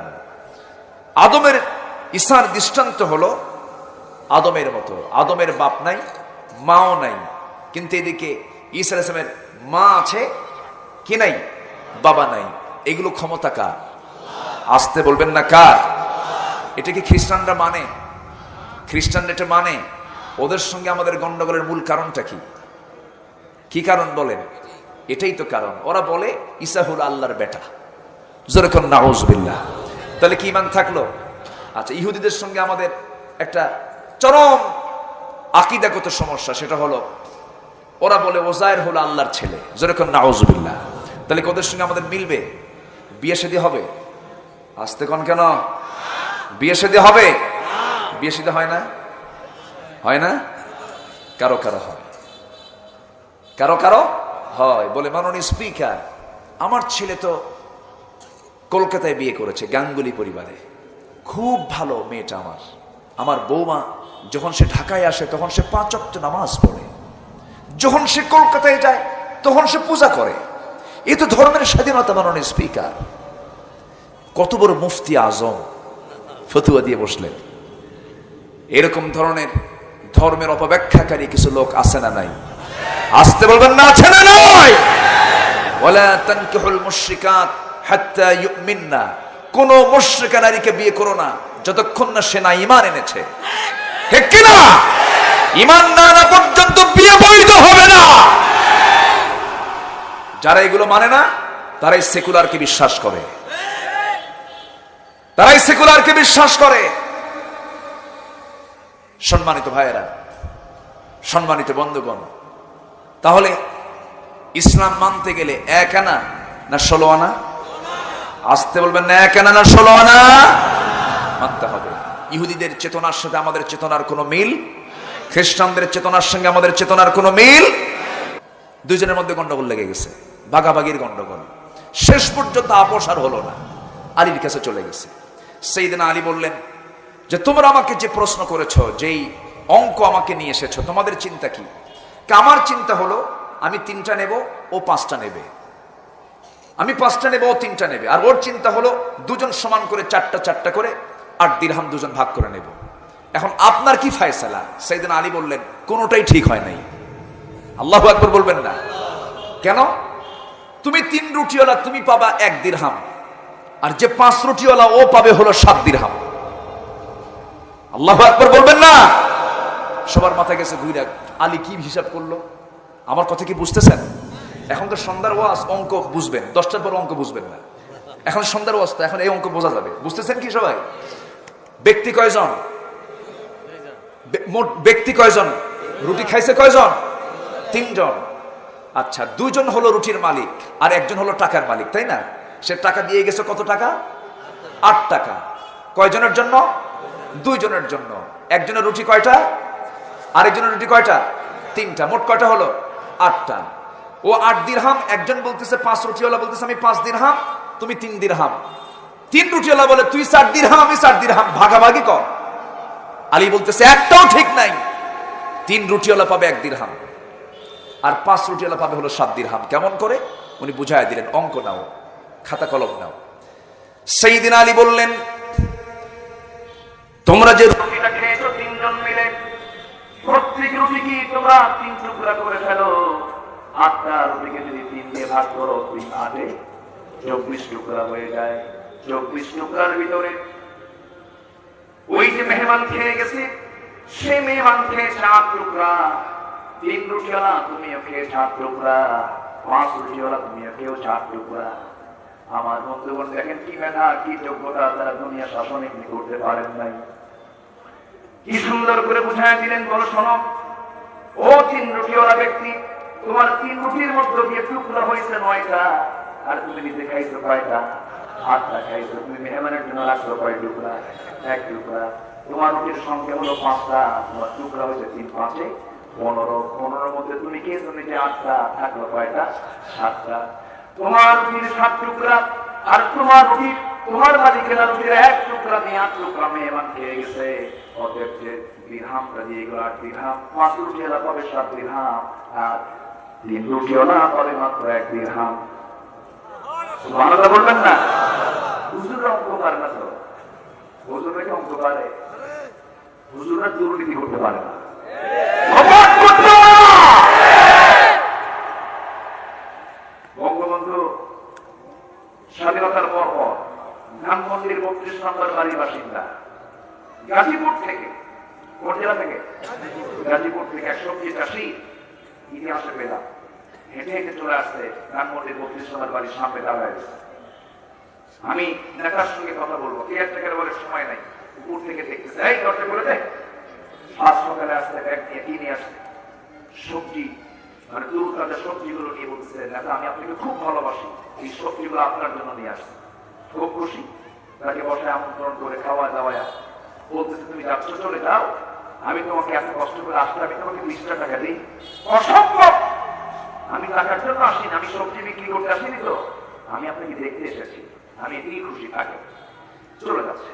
[SPEAKER 1] আদমের, ঈসার দৃষ্টান্ত হলো আদমের মতো। আদমের বাপ নাই, মাও নাই, কিন্তু এদিকে ঈসা আলাইহিস সালামের মা আছে, কি নাই? বাবা নাই। এগুলো ক্ষমতা কার? আসতে বলবেন না কার? এটা কি খ্রিস্টানরা মানে? খ্রিস্টানরা এটা মানে? ওদের সঙ্গে আমাদের গন্ডগোলের মূল কারণটা কি? কি কারণ বলেন? এটাই তো কারণ। ওরা বলে ঈসা হলো আল্লাহর বেটা। যেরকম নাউজুবিল্লাহ। তাহলে কি ঈমান থাকলো? আচ্ছা, ইহুদিদের সঙ্গে আমাদের একটা চরম আকীদাগত সমস্যা, সেটা হলো ওরা বলে ওজায়ের হলো আল্লাহর ছেলে। যেরকম নাউজুবিল্লাহ। তাহলে ওদের সঙ্গে আমাদের মিলবে? বিয়ে শাদী হবে? আসতে কোন কেন? বিয়ে শাদী হবে? বিয়ে শাদী হয় না? হয় না? কারো কারো হয়, কারো কারো হয়। বলে মাননীয় স্পিকার, আমার ছেলে তো কলকাতায় বিয়ে করেছে, গাঙ্গুলি পরিবারে, খুব ভালো মেয়েটা আমার। আমার বৌমা যখন সে ঢাকায় আসে তখন সে 5 ওয়াক্ত নামাজ পড়ে, যখন সে কলকাতায় যায় তখন সে পূজা করে। এ তো ধর্মের স্বাধীনতা মাননীয় স্পিকার। কত বড় মুফতি আজম ফতুয়া দিয়ে বসলেন। এরকম ধরনের ধর্মের অপব্যাখ্যাকারী কিছু লোক আছে না নাই? আসতে বলবেন না আছে না নাই? ওয়ালা তানকিহুল মুশরিকাত হাত্তা ইউমিননা। কোন মুশরিকা নারীকে বিয়ে করো না যতক্ষণ না সে না ঈমান এনেছে। ঠিক কি না? ঈমান না আনা পর্যন্ত বিয়ে বৈধ হবে না। যারা এগুলো মানে না তারাই সেকুলারকে বিশ্বাস করে, তারাই সেকুলারকে বিশ্বাস করে। সম্মানিত ভাইয়েরা, সম্মানিত বন্ধুগণ, তাহলে ইসলাম মানতে গেলে 1 আনা না 16 আনা? আসতে বলবেন না 1 আনা না 16 আনা মানতে হবে। ইহুদিদের চেতনার সাথে আমাদের চেতনার কোনো মিল, খ্রিস্টানদের চেতনার সঙ্গে আমাদের চেতনার কোনো মিল। দুইজনের মধ্যে গন্ডগোল লেগে গেছে, ভাগাভাগির গন্ডগোল। শেষ পর্যন্ত আপোষ আর হলো না, আলীর কাছে চলে গেছে। সাইয়েদনা আলী বললেন যে তোমরা আমাকে যে প্রশ্ন করেছো, যেই অঙ্ক আমাকে নিয়ে এসেছো, তোমাদের চিন্তা কি? আমার চিন্তা হলো আমি 3টা নেব, ও 5টা নেবে। আমি 5টা নেব, ও 3টা নেবে। আর ওর চিন্তা হলো দুজন সমান করে 4টা করে 8 দিরহাম দুজন ভাগ করে নেব। এখন আপনার কি ফয়সালা? সাইয়েদনা আলী বললেন কোনোটাই ঠিক হয় নাই। আল্লাহু আকবার বলবেন না? কেন? তুমি 3 রুটিওয়ালা, তুমি পাবা 1 দিরহাম, আর যে 5 রুটিওয়ালা ও পাবে হলো 7 দিরহাম। আল্লাহু আকবার বলবেন না? সবার মাথা গেছে ঘুরে। আলী কি হিসাব করলো? আমার কথা কি বুঝতেছেন? এখন তো সন্ধ্যার ওয়াজ, অঙ্ক বুঝবেন, 10টার পর অঙ্ক বুঝবেন না। এখন সন্ধ্যার ওয়াজ তো, এখন এই অঙ্ক বোঝা যাবে। বুঝতেছেন কি সবাই? ব্যক্তি কয়জন? মোট ব্যক্তি কয়জন? রুটি খাইছে কয়জন? 3 জন। আচ্ছা, 2 জন হলো রুটির মালিক আর 1 জন হলো টাকার মালিক, তাই না? সে টাকা দিয়ে গেছে কত টাকা? 8 টাকা। কয়জনের জন্য? 2 জনের জন্য। একজনের রুটি কয়টা? আরেকজনের রুটি কয়টা? 3টা। মোট কয়টা হলো? 8টা। ও 8 দিরহাম। একজন বলতেছে, 5 রুটিওয়ালা বলতেছে আমি 5 দিরহাম, তুমি 3 দিরহাম। 3 রুটিওয়ালা বলে তুই 4 দিরহাম, আমি 4 দিরহাম, ভাগাভাগি কর। আলী বলতেছে একটাও ঠিক নাই। 3 রুটিওয়ালা পাবে 1 দিরহাম, আর 5 রুটিওয়ালা পাবে হলো 7 দিরহাম। কেমন করে? উনি বুঝায় দিলেন, অঙ্ক নাও, খাতা কলম নাও। সাইয়েদনা আলী বললেন তোমরা যে রুটিটা খেয়েছো 3 জন মিলে, প্রত্যেক রুটি কি তোমরা 3 টুকরা করে ফেলো। 8টা রুটিকে যদি 3 দিয়ে ভাগ করো, 3 8 24 টুকরা হয়ে যায়। 24 টুকরার ভিতরে ওই যে মেহমান খেয়ে গেছে, সে মেহমান খেয়ে 4 টুকরা। 3 রুটিওয়ালা তুমিও খেয়ে 4 টুকরা, 5 রুটিওয়ালা তুমিও খেয়েও 4 টুকরা। আমার বন্ধুগণ দেখেন কি মেধা, কি যোগ্যতা, তারা দুনিয়া শাসনে কি করতে পারেন নাই। কি সুন্দর করে বুঝায় দিলেন। বলো শোনো, ও 3 রুটিওয়ালা ব্যক্তি, তোমার 3 রুটির মধ্যে দিয়ে টুকরা হয়েছে 9টা, আর তুমি নিজে খাইছো কয়টা? 8টা খাইছো। তুমি মেহমানের জন্য রাখছো কয় টুকরা? 1 টুকরা। তোমার রুটির সংখ্যা হলো 5টা, তোমার টুকরা হয়েছে 3 5 15। 15-এর মধ্যে তুমি খেয়েছো নিজে 8টা, থাকলো কয়টা? 7টা। তোমার রুটির 7 টুকরা, আর তোমার রুটি তোমার মালিকেরা রুটির এক টুকরা নিয়ে 8 টুকরা মেহমান খেয়ে গেছে, অতএব যে দিরহামটা দিয়ে গেল 8 দিরহাম, 5 রুটি এলা পাবে 7 দিরহাম, আর 3 রুটিও না পাবে মাত্র 1 দিরহাম। সুবহানাল্লাহ বলবেন না? হুজুররা অঙ্ক পারে না তো? হুজুররা কি অঙ্ক পারে? হুজুররা দুর্নীতি করতে পারে না। বঙ্গবন্ধু স্বাধীনতার পর ধানমন্ডির 32 নম্বর বাড়ির বাসিন্দা, গাজীপুর থেকে, কোন জেলা থেকে? গাজীপুর থেকে এক সবজি চাষি, ইতিহাসে পেলাম হেঁটে হেঁটে চলে আসছে ধানমন্ডির 32 নম্বর বাড়ির সামনে দাঁড়ায় গেছে। আমি নেতার সঙ্গে কথা বলবো, কেয়ারটেকার বলে সময় নাই, উপর থেকে দেখতেছে, এই দরজা করে দেয়। আজ সকালে আসতে ব্যাগ নিয়ে কিনে আসছে সবজি, মানে তুরুতাজা সবজিগুলো নিয়ে বলছে, নেতা আমি আপনাকে খুব ভালোবাসি, এই সবজিগুলো আপনার জন্য নিয়ে আসছে। খুব খুশি, তাকে বসায় আমন্ত্রণ করে খাওয়া দাওয়া বলতেছে, তুমি যাচ্ছ চলে যাও, আমি তোমাকে এত কষ্ট করে আসলে আমি তোমাকে 20 টাকা দিই। অসম্ভব, আমি টাকার জন্য আসিনি, আমি সবজি বিক্রি করতে আসিনি, তো আমি আপনাকে দেখতে এসেছি, আমি এতেই খুশি। থাকে চলে যাচ্ছে।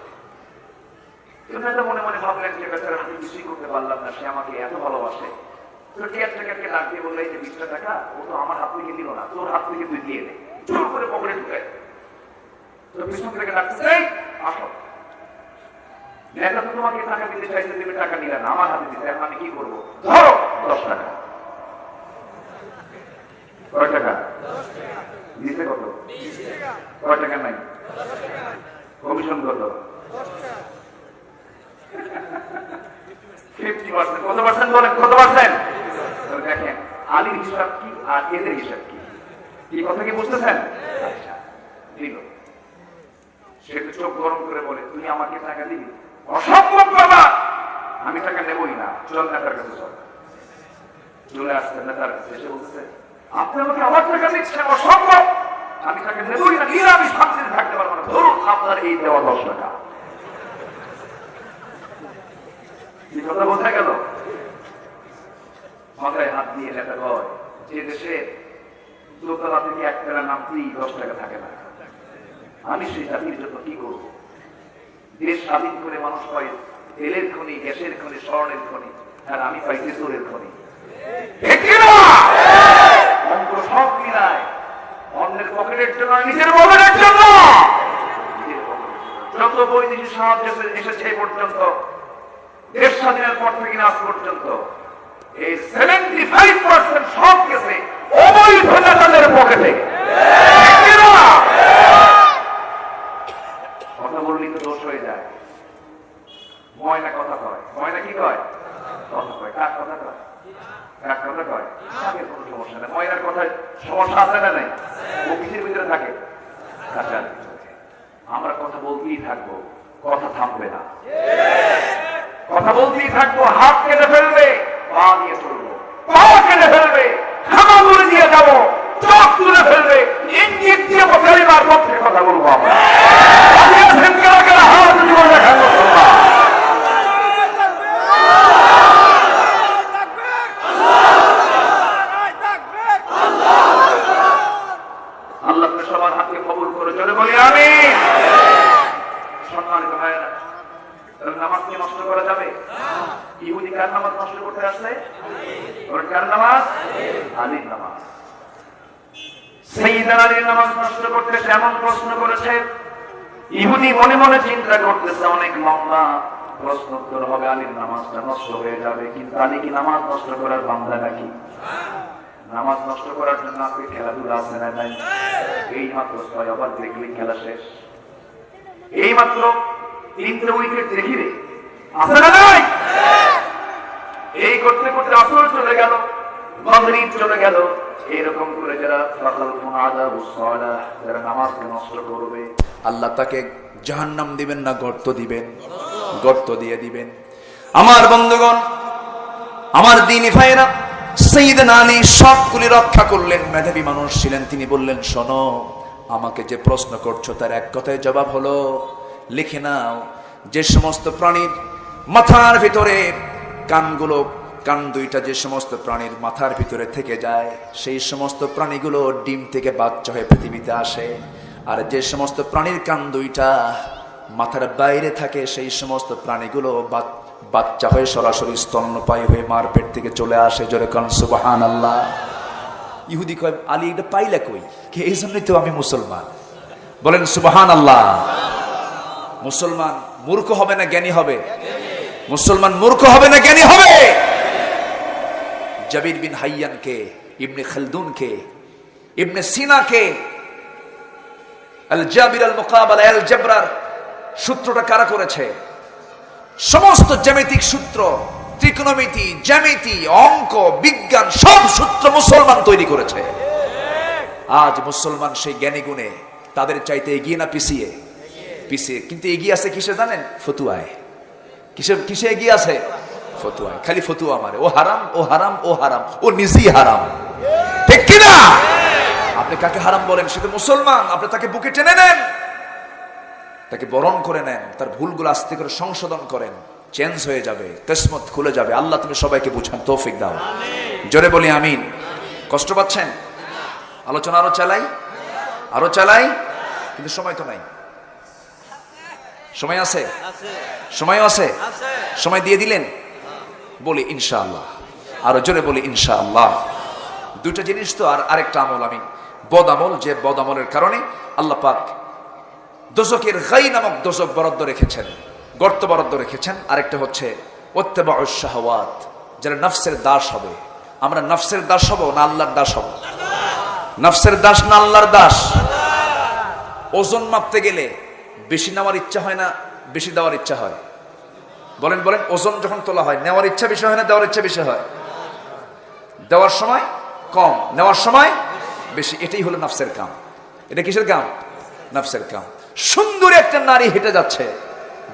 [SPEAKER 1] মনে মনে ভাবলেন যে বেচারা আমি কিছুই করতে পারলাম না, সে আমাকে এত ভালোবাসে। কেয়ারটেকারকে ডাক দিয়ে বললে যে 20 টাকা ও তো আমার হাত থেকে নিল না, তোর হাত থেকে তুই দিয়ে দে, জোর করে পকেটে ঢুকে। তো পিছন থেকে ডাকতেছে, আসো, নেতা তো তোমাকে টাকা দিতে চাইছে, তুমি টাকা নিলে না, আমার হাতে দিতে, এখন আমি কি করবো? ধরো 10 টাকা। কয় টাকা দিতে? কত? কয় টাকা নাই? কমিশন কত? 50%। কত পার্সেন্ট বলেন? কত পার্সেন্ট? দেখেন আলীর হিসাব কি আর এদের হিসাব কি, কি কথা কি বুঝতেছেন? আচ্ছা দিল, সে তো চোখ গরম করে বলে, তুমি আমাকে টাকা দিবি? অসম্ভব বাবা, আমি টাকা নেবই না, চল নেতার কাছে চল। চলে আসছে নেতার কাছে, এসে বলতেছে, আপনি আমাকে আমার টাকা দিচ্ছেন? অসম্ভব, আমি টাকা নেবই না, নিলে আমি শান্তিতে থাকতে পারবো না, ধরুন আপনার এই দেওয়া 10 টাকা। কি কথা বোঝা গেল? মাথায় হাত দিয়ে নেতা কয়, যে দেশে দোতলা থেকে একতলা নামতেই 10 টাকা থাকে না, আমি সেই জাতির জন্য কি করব? দেশ স্বাধীন করে মানুষ পায় তেলের খনি, গ্যাসের খনি, স্বর্ণের খনি, আর আমি পাই তেজরের খনি। অঙ্ক সব মিলায়, অন্যের পকেটের জন্য, নিজের পকেটের জন্য। যত বৈদেশিক সাহায্য এসেছে এই পর্যন্ত, দেশ স্বাধীনের পর থেকে আজ পর্যন্ত, এই 75% সব গেছে অবৈধ নেতাদের পকেটে। কথা বললেই তো দোষ হয়ে যায়। ময়না কথা কয়, ময়না কি কয়? কথা কয়। কার কথা কয়? কার কথা কয়? কাকের কোনো সমস্যা নেই, ময়নার কথায় সমস্যা আছে না নাই? অফিসের ভিতরে থাকে। আচ্ছা, আমরা কথা বলতেই থাকবো, কথা থামবে না, কথা বলতেই থাকবো। হাত কেটে ফেলবে, পা দিয়ে চলবো, পা কেটে ফেলবে, হামাগুড়ি দিয়ে যাবো, চোখ তুলে ফেলবে, ইঙ্গিত দিয়ে পরিবার পক্ষে কথা বলবো। আমরা আল্লাহ সবার হাতকে কবুল করে চলে বলি আমিন। সম্মানিত ভাইয়েরা, নামাজ কি নষ্ট করা যাবে? ইহুদি কার নামাজ নষ্ট করতে আসলে? কার নামাজ? আলীর নামাজ। সাইয়্যিদনা আলীর নামাজ নষ্ট করতে এমন প্রশ্ন করেছে, ইহুদি মনে মনে চিন্তা করতেছে অনেক লম্বা প্রশ্ন উত্তর হবে, আলীর নামাজটা নষ্ট হয়ে যাবে, কিন্তু আলী কি নামাজ নষ্ট করার বান্দা নাকি? নামাজ নষ্ট করার জন্য আপনি খেলাধুলা আছে না নাই? এই মাত্র 6 ওভার দেখলেই খেলা শেষ, এই মাত্র 3টে উইকেট দেখিলে আছে না নাই? এই করতে করতে আসর চলে গেল, মাগরিব চলে গেল। এরকম করে যারা যারা নামাজকে নষ্ট করবে, আল্লাহ তাকে জাহান্নাম দিবেন না গর্ত দিবেন? গর্ত দিয়ে দিবেন। আমার বন্ধুগণ, আমার দ্বীনি ভাইরা, সাইয়্যিদনা আলী সবগুলি রক্ষা করলেন, মেধাবী মানুষ ছিলেন। তিনি বললেন, শোনো, আমাকে যে প্রশ্ন করছো তার এক কথায় জবাব হলো, লিখে নাও, যে সমস্ত প্রাণীর মাথার ভিতরে কানগুলো, কান দুইটা যে সমস্ত প্রাণীর মাথার ভিতরে থেকে যায়, সেই সমস্ত প্রাণীগুলো ডিম থেকে বাচ্চা হয়ে পৃথিবীতে আসে। আর যে সমস্ত প্রাণীর কান দুইটা মাথার বাইরে থাকে সেই সমস্ত প্রাণীগুলো বাচ্চা হয়ে সরাসরি স্তন্যপায়ী হয়ে মার পেট থেকে চলে আসে। জোরে কান সুবহানাল্লাহ। ইহুদি কয় আলী এটা পাইলা কই? কে এই জন্যই তো আমি মুসলমান। বলেন সুবহানাল্লাহ। মুসলমান মূর্খ হবে না জ্ঞানী হবে? মুসলমান মূর্খ হবে না জ্ঞানী হবে? জাবির বিন হাইয়ান কে, ইবনে খালদুন কে, ইবনে সিনা কে, আল জাবির আল মুকাবালা আল জাবরার সূত্রটা কারা করেছে? সমস্ত জ্যামিতিক সূত্র, ত্রিকোণমিতি, জ্যামিতি, অঙ্ক, বিজ্ঞান সব সূত্র মুসলমান তৈরি করেছে। আজ মুসলমান সেই জ্ঞানী গুণে তাদের চাইতে এগিয়ে না পিছিয়ে? পিছিয়ে। কিন্তু এগিয়ে আছে কিসে জানেন? ফতুয়ায়। কিসে এগিয়ে আছে? ফতুয়ায়। খালি ফতুয়া মারে, ও হারাম, ও হারাম, ও হারাম, ও নিজেই হারাম। ঠিক কিনা? আপনি কাকে হারাম বলেন? সে তো মুসলমান। আপনি তাকে বুকে টেনে নেন, তাকে বরণ করে নেন, তার ভুলগুলো আস্তে করে সংশোধন করেন, চেঞ্জ হয়ে যাবে, কিসমত খুলে যাবে। আল্লাহ তুমি সবাইকে বুঝান, তৌফিক দাও। জোরে বলি আমিন। কষ্ট পাচ্ছেন? আলোচনা আরো চালাই, আরো চালাই, কিন্তু সময় তো নাই। সময় আছে? সময় আছে? সময় দিয়ে দিলেন? বলি ইনশাআল্লাহ। আরো জোরে বলি ইনশাআল্লাহ। দুটো জিনিস তো। আর আরেকটা আমল, আমি বদ আমল, যে বদ আমলের কারণে আল্লাহ পাক দোজকের গাই নামক দোজক বরাদ্দ রেখেছেন, গর্ত বরাদ্দ রেখেছেন। আরেকটা হচ্ছে ওয়াত্তাবাউশ শাহাওয়াত, যারা নফসের দাস হবে। আমরা নফসের দাস হব না আল্লাহর দাস হব? নফসের দাস না আল্লাহর দাস? ওজন মাপতে গেলে বেশি নেওয়ার ইচ্ছা হয় না বেশি দেওয়ার ইচ্ছা হয়? বলেন বলেন। ওজন যখন তোলা হয় নেওয়ার ইচ্ছা বেশি হয় না দেওয়ার ইচ্ছা বেশি হয়? দেওয়ার সময় কম, নেওয়ার সময় বেশি। এটাই হলো নফসের কাম। এটা কিসের কাম? নফসের কাম। সুন্দর একটা নারী হেঁটে যাচ্ছে,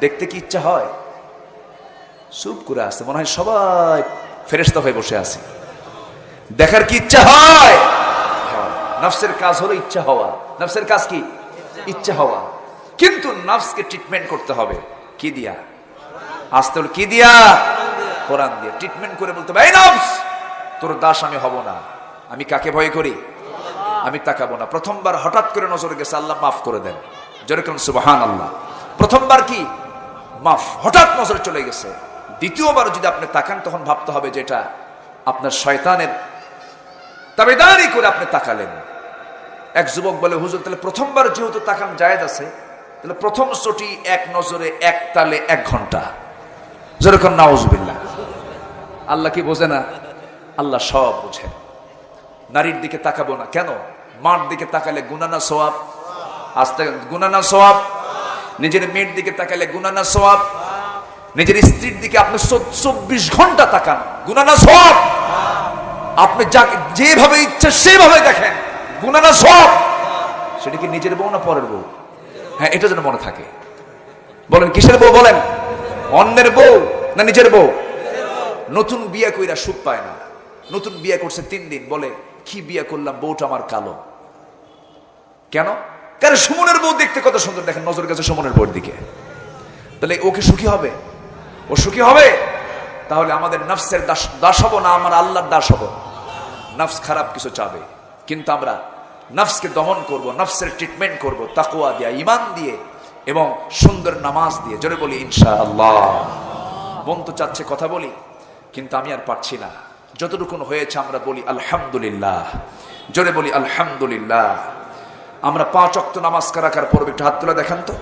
[SPEAKER 1] দেখতে কি ইচ্ছা হয়? চুপ করে আসতে মনে হয় সবাই ফেরেশতা হয়ে বসে আছে। দেখার কি ইচ্ছা হয়? নফসের কাজ হলো ইচ্ছা হওয়া। নফসের কাজ কি? ইচ্ছা হওয়া। কিন্তু নফসকে ট্রিটমেন্ট করতে হবে কি দিয়া? আসতে হলো কি দিয়া? কোরআন দিয়ে ট্রিটমেন্ট করে বলতে হবে, এই নফস, তোর দাস আমি হব না। আমি কাকে ভয় করি? আমি তাকাবো না। প্রথমবার হঠাৎ করে নজরে গেছে, আল্লাহ মাফ করে দেন। যেরকম সুবহানাল্লাহ। প্রথমবার কি মাফ, হঠাৎ নজরে চলে গেছে। দ্বিতীয়বার যদি আপনি তাকান তখন ভাবতে হবে যে এটা আপনার শয়তানের তাবেদারি করে আপনি তাকালেন। এক যুবক বলে, হুজুর তাহলে প্রথমবার যেহেতু তাকান জায়েজ আছে, তাহলে প্রথম চটি এক নজরে এক তালে 1 ঘন্টা। যেরকম নাউজুবিল্লাহ। আল্লাহ কি বোঝে না? আল্লাহ সব বোঝে। নারীর দিকে তাকাবো না কেন? মার দিকে তাকালে গুনাহ না সওয়াব? আস্তে গুনাহ না সওয়াব? নিজের মেয়ের দিকে তাকালে গুনাহ না সওয়াব? নিজের স্ত্রীর দিকে আপনি 24 ঘন্টা তাকান, গুনাহ না সওয়াব? আপনি যেভাবে ইচ্ছা সেভাবে দেখেন, গুনাহ না সওয়াব? সেটা কি নিজের বউ না পরের বউ? হ্যাঁ, এটা যেন মনে থাকে। বলেন কিসের বউ? বলেন অন্যের বউ না নিজের বউ? নতুন বিয়ে কইরা সুখ পায় না। নতুন বিয়ে করছে 3 দিন, বলে কি বিয়ে করলাম, বউটা আমার কালো। কেন? কারণ সুমনের বউ দেখতে কত সুন্দর, দেখেন নজর গেছে সুমনের বউর দিকে। তাহলে ও কি সুখী হবে? ও সুখী হবে? তাহলে আমাদের নফসের দাস হব না আমার আল্লাহর দাস হব? নফস খারাপ কিছু চাবে, কিন্তু আমরা নফসকে দমন করব, নফসের ট্রিটমেন্ট করব তাকওয়া দিয়ে, ঈমান দিয়ে এবং সুন্দর নামাজ দিয়ে। জোরে বলি ইনশাআল্লাহ। মন তো চাচ্ছে কথা বলি, কিন্তু আমি আর পারছি না। যতটুকু হয়েছে আমরা বলি আলহামদুলিল্লাহ। জোরে বলি আলহামদুলিল্লাহ। আমরা 5 ওয়াক্ত নামাজ কারা কারা পড়ব? একটু হাত তুলে দেখান তো।